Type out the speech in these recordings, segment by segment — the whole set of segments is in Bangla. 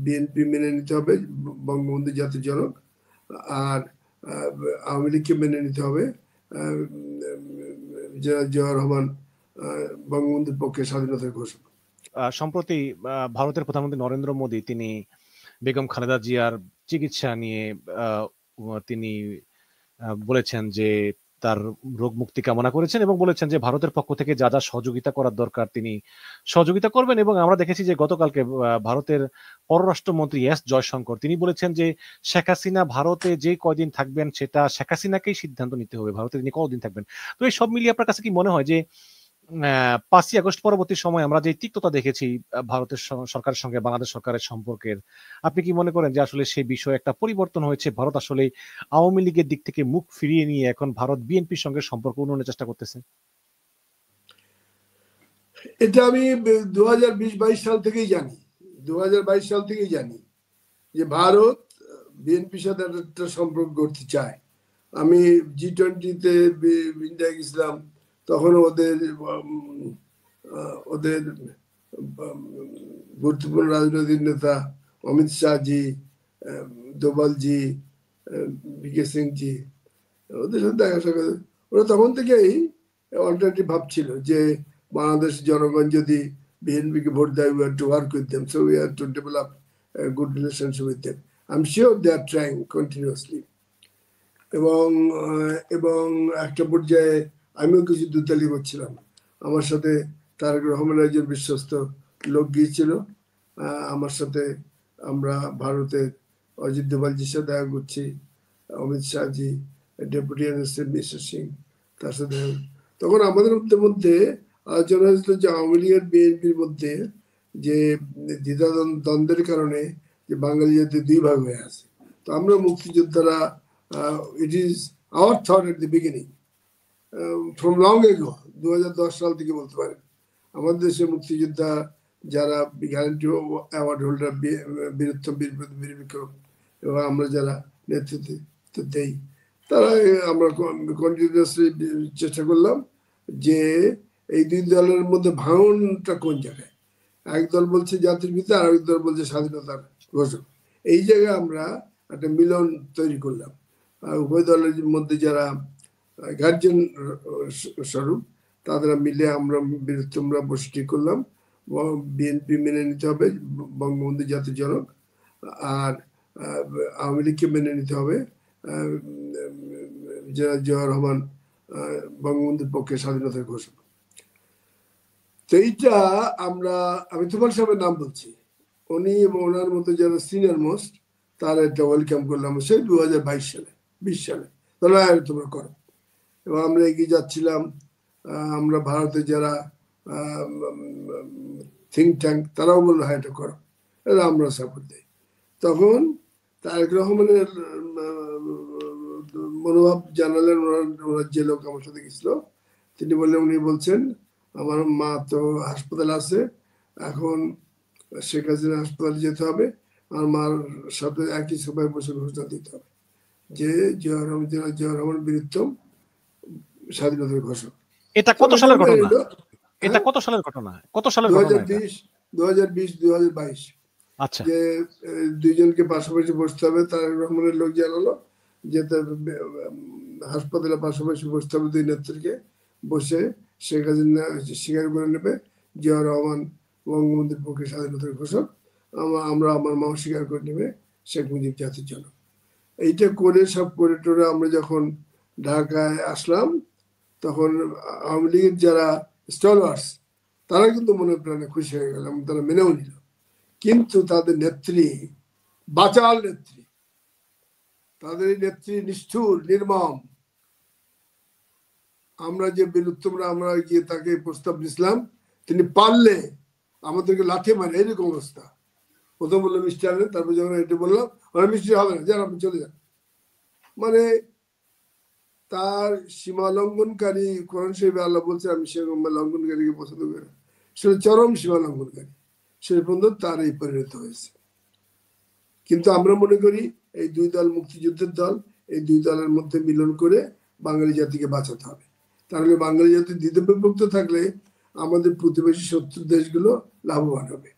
বিএনপি মেনে নিতে হবে, বঙ্গবন্ধু জাতির জনক, আর আওয়ামী লীগকে মেনে নিতে হবে, জিয়াউর রহমান বঙ্গবন্ধুর পক্ষে স্বাধীনতার ঘোষণা। সম্প্রতি ভারতের প্রধানমন্ত্রী নরেন্দ্র মোদী তিনি বেগম খালেদা জিয়ার চিকিৎসা নিয়ে তিনি বলেছেন যে তার রোগ মুক্তি কামনা করেছেন এবং বলেছেন যে ভারতের পক্ষ থেকে যা যা সহযোগিতা করার দরকার তিনি সহযোগিতা করবেন। এবং আমরা দেখেছি যে গতকালকে ভারতের পররাষ্ট্রমন্ত্রী এস জয়শঙ্কর তিনি বলেছেন যে শেখ হাসিনা ভারতে যে কয়দিন থাকবেন সেটা শেখ হাসিনাকেই সিদ্ধান্ত নিতে হবে, ভারতে তিনি কতদিন থাকবেন। তো এই সব মিলিয়ে আপনার কাছে কি মনে হয় যে 5ই আগস্ট পরবর্তী সময় আমরা যে তিক্ততা দেখেছি ভারতের সরকারের সঙ্গে বাংলাদেশ সরকারের সম্পর্কের, আপনি কি মনে করেন যে আসলে সেই বিষয়ে একটা পরিবর্তন হয়েছে, ভারত আসলে আওয়ামী লীগের দিক থেকে মুখ ফিরিয়ে নিয়ে এখন ভারত বিএনপির সঙ্গে সম্পর্ক উন্নয়নের চেষ্টা করতেছে? এটা আমি 2020-22 সাল থেকেই জানি, 2022 সাল থেকেই জানি যে ভারত বিএনপির সাথে একটা সম্পর্ক করতে চায়। আমি G20-তে ইন্ডিয়া গেছিলাম, তখন ওদের গুরুত্বপূর্ণ রাজনৈতিক নেতা অমিত শাহজি, দোভালজি, ভিকে সিংজি, ওদের সাথে দেখা সাক্ষাৎ, ওরা তখন থেকেই অল্টারনেটিভ ভাবছিল যে বাংলাদেশ জনগণ যদি বিএনপিকে ভোট দেয়, we have to work with them, so we have to develop a good relationship with them. I'm sure they are trying continuously. এবং একটা পর্যায়ে আমিও কিছু দুতালি করছিলাম, আমার সাথে তারেক রহমানের একজন বিশ্বস্ত লোক গিয়েছিল আমার সাথে, আমরা ভারতের অজিত দোভালজির সাথে দেখা করছি, Amit Shahji, deputy NSA mister Singh, তার সাথে তখন আমাদের মধ্যে আলোচনা হয়েছিল যে আওয়ামী লীগের বিএনপির মধ্যে যে দ্বিধাদ্বন্দ্বের কারণে যে বাঙালি জাতি দুই ভাগ হয়ে আছে। তো আমরা মুক্তিযোদ্ধারা, it is our thought at the beginning, from long ago, 2010 সাল থেকে বলতে পারেন, আমাদের দেশে মুক্তিযোদ্ধা যারা গ্যারান্টি অ্যাওয়ার্ড হোল্ডার, বীরত্তম বীর বিক্রম, এবং আমরা যারা নেতৃত্ব দেই, তারা আমরা কন্টিনিউয়াসলি চেষ্টা করলাম যে এই দুই দলের মধ্যে ভাঙনটা কোন জায়গায়। এক দল বলছে জাতির পিতা, আর এক দল বলছে স্বাধীনতার ঘোষক। এই জায়গায় আমরা একটা মিলন তৈরি করলাম। উভয় দলের মধ্যে যারা গার্জিয়ান স্বরূপ তাদের মিলে আমরা বীরত্তমরা বসে ঠিক করলাম বিএনপি মেনে নিতে হবে, বঙ্গবন্ধু জাতির জনক, আর আওয়ামী লীগকে মেনে নিতে হবে, জিয়াউর রহমান বঙ্গবন্ধুর পক্ষে স্বাধীনতার ঘোষণা। তো এইটা আমি তোমার সামনে নাম বলছি, উনি এবং ওনার মতো যারা সিনিয়র মোস্ট তারা একটা ওয়েলকাম করলাম সেই 2022 সালে 20 সালে, তাহলে তোমরা করো। এবং আমরা এগিয়ে যাচ্ছিলাম, আমরা ভারতের যারা থিঙ্ক ট্যাঙ্ক তারাও বললো হ্যাঁ এটা করো, এটা আমরা সাপোর্ট দিই। তখন তারেক রহমানের মনোভাব জানালেন, ওনার যে লোক আমার সাথে গেছিল তিনি বললেন, উনি বলছেন আমার মা তো হাসপাতালে আছে, এখন শেখ হাসিনা হাসপাতালে যেতে হবে, আর মার সাথে একই সভায় বসে ঘোষণা দিতে হবে যে জিয়াউর রহমান বীরত্তম স্বাধীনতার ঘোষক। এটা কত সালের ঘটনা? এটা কত সালের ঘটনা? কত সালের ঘটনা? 2020-2022। আচ্ছা, যে দুইজনকে পাশাপাশি বসতে হবে, তারেক রহমানের লোক জানালো যে হাসপাতালে পাশাপাশি বসতে হবে দুই নেত্রীকে, বসে শেখ হাসিনা স্বীকার করে নেবে জিয়াউর রহমান বঙ্গবন্ধুর পক্ষে স্বাধীনতার ঘোষক, আমরা আমার মাও স্বীকার করে নেবে শেখ মুজিব জাতির জনক। এইটা করে সব করে টোরে আমরা যখন ঢাকায় আসলাম, তখন আওয়ামী লীগের যারা স্টলওয়ার্স তারা কিন্তু মনে প্রাণে খুশি হয়ে গেল, তারা মেনেও নিল। কিন্তু তাদের নেত্রী, বাচাল নেত্রী, তাদের নেত্রী নিষ্ঠুর নির্মম। আমরা যে বীরত্তমরা আমরা গিয়ে তাকে প্রস্তাব দিয়েছিলাম, তিনি পারলে আমাদেরকে লাঠি মারে, এরকম অবস্থা। প্রথম বললো মিষ্টি আনলেন, তারপর যখন এটা বললাম ওরা মিষ্টি হবে না, যান আপনি চলে যান। মানে তার সীমা লঙ্ঘনকারী, কোরআন শরীফে আল্লাহ বলছে আমি সীমা লঙ্ঘনকারীকে পছন্দ করি না, সেটা চরম সীমা লঙ্ঘনকারী। সেই পর্যন্ত তার এই পরিণত হয়েছে। কিন্তু আমরা মনে করি এই দুই দল মুক্তিযুদ্ধের দল, এই দুই দলের মধ্যে মিলন করে বাঙালি জাতিকে বাঁচাতে হবে। তাহলে বাঙালি জাতি দ্বিধাবিভক্ত থাকলে আমাদের প্রতিবেশী শত্রু দেশগুলো লাভবান হবে,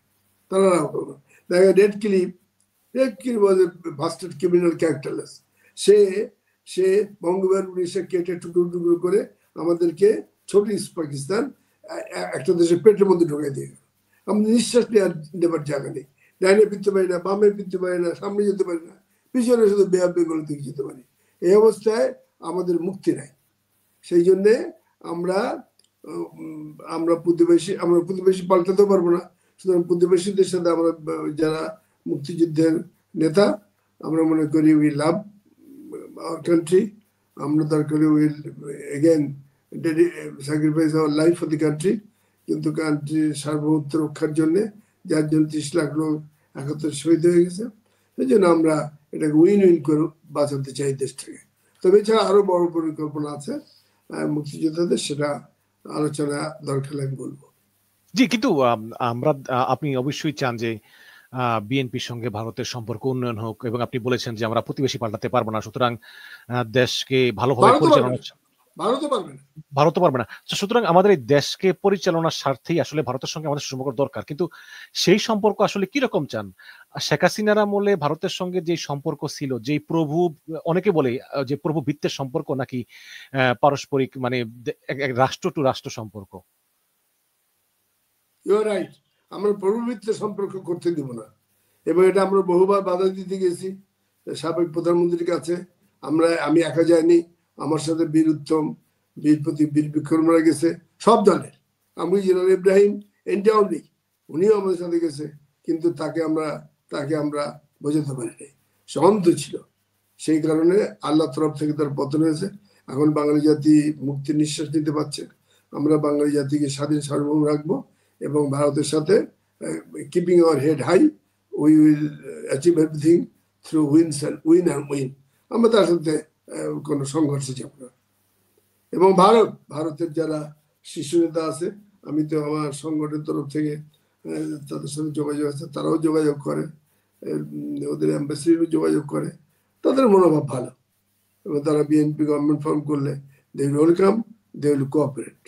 তারা লাভবান হবে। দেখেন রেড ক্লিপ was a bastard criminal characterless. সে সে বঙ্গবন্ধু উনিশে কেটে টুকরো টুকরো করে আমাদেরকে ছোট ইস্ট পাকিস্তান একটা দেশের পেটের মধ্যে ঢুকে দিয়ে গেল। আমাদের নিঃশ্বাস নেবার জায়গা নেই, ডাইনে ফিরতে পারি না, বামে ফিরতে পারি না, সামনে যেতে পারি না, পিছনে শুধু বেয়া বেঙ্গল দিকে যেতে পারি। এই অবস্থায় আমাদের মুক্তি নাই। সেই জন্যে আমরা আমরা প্রতিবেশী পাল্টাতে পারবো না। সুতরাং প্রতিবেশীদের সাথে আমরা যারা মুক্তিযুদ্ধের নেতা, আমরা মনে করি উই লাভ আওয়ার কান্ট্রি, আমরা দরকারি will again sacrifice our life for the country. কিন্তু কান্ট্রির সার্বভৌমত্ব রক্ষার জন্যে, যার জন্য 30 লাখ লোক 71 শহীদ হয়ে গেছে, সেই জন্য আমরা এটাকে উইন উইন করে বাঁচাতে চাই দেশটাকে। তবে এছাড়া আরো বড় পরিকল্পনা আছে মুক্তিযোদ্ধাদের, সেটা আলোচনা দরকার আমি বলবো। জি, কিন্তু আমরা আপনি অবশ্যই চান যে বিএনপির সঙ্গে ভারতের সম্পর্ক উন্নয়ন হোক, এবং আপনি বলেছেন যে আমরা প্রতিবেশী পাল্টাতে পারবো না, সুতরাং দেশকে ভালোভাবে পরিচালনা ভারতও পারবে না। সুতরাং আমাদের এই দেশকে পরিচালনার স্বার্থেই আসলে ভারতের সঙ্গে আমাদের সম্পর্ক দরকার। কিন্তু সেই সম্পর্ক আসলে কি রকম চান? শেখ হাসিনার আমলে ভারতের সঙ্গে যে সম্পর্ক ছিল, যে প্রভু, অনেকে বলে যে প্রভু ভিত্তের সম্পর্ক, নাকি পারস্পরিক, মানে রাষ্ট্র টু রাষ্ট্র সম্পর্ক? ইউ আর রাইট, আমরা প্রভুভিত্তিক সম্পর্ক করতে দিব না, এবং এটা আমরা বহুবার বাধা দিতে গেছি সাবেক প্রধানমন্ত্রীর কাছে। আমি একা যাইনি, আমার সাথে বীর উত্তম, বীর প্রতীক, বীর বিক্রমরা গেছে, সব দলের। আমি জেনারেল ইব্রাহিম এন্টাউনি, উনিও আমাদের সাথে গেছে, কিন্তু তাকে আমরা বোঝাতে পারিনি, সে অন্ধ ছিল। সেই কারণে আল্লাহ তরফ থেকে তার পতন হয়েছে। এখন বাঙালি জাতি মুক্তির নিঃশ্বাস নিতে পারছে। আমরা বাঙালি জাতিকে স্বাধীন সার্বভৌম রাখবো, এবং ভারতের সাথে keeping our head high, we will achieve everything through wins and win. আমরা তার সাথে কোনো সংঘর্ষে যাব না। এবং ভারতের যারা শীর্ষ নেতা আছে, আমি তো আমার সংগঠনের তরফ থেকে তাদের সাথে যোগাযোগ আছে, তারাও যোগাযোগ করে, ওদের অ্যাম্বাসিডারও যোগাযোগ করে, তাদের মনোভাব ভালো, এবং তারা বিএনপি গভর্নমেন্ট ফর্ম করলে they will welcome, they will cooperate.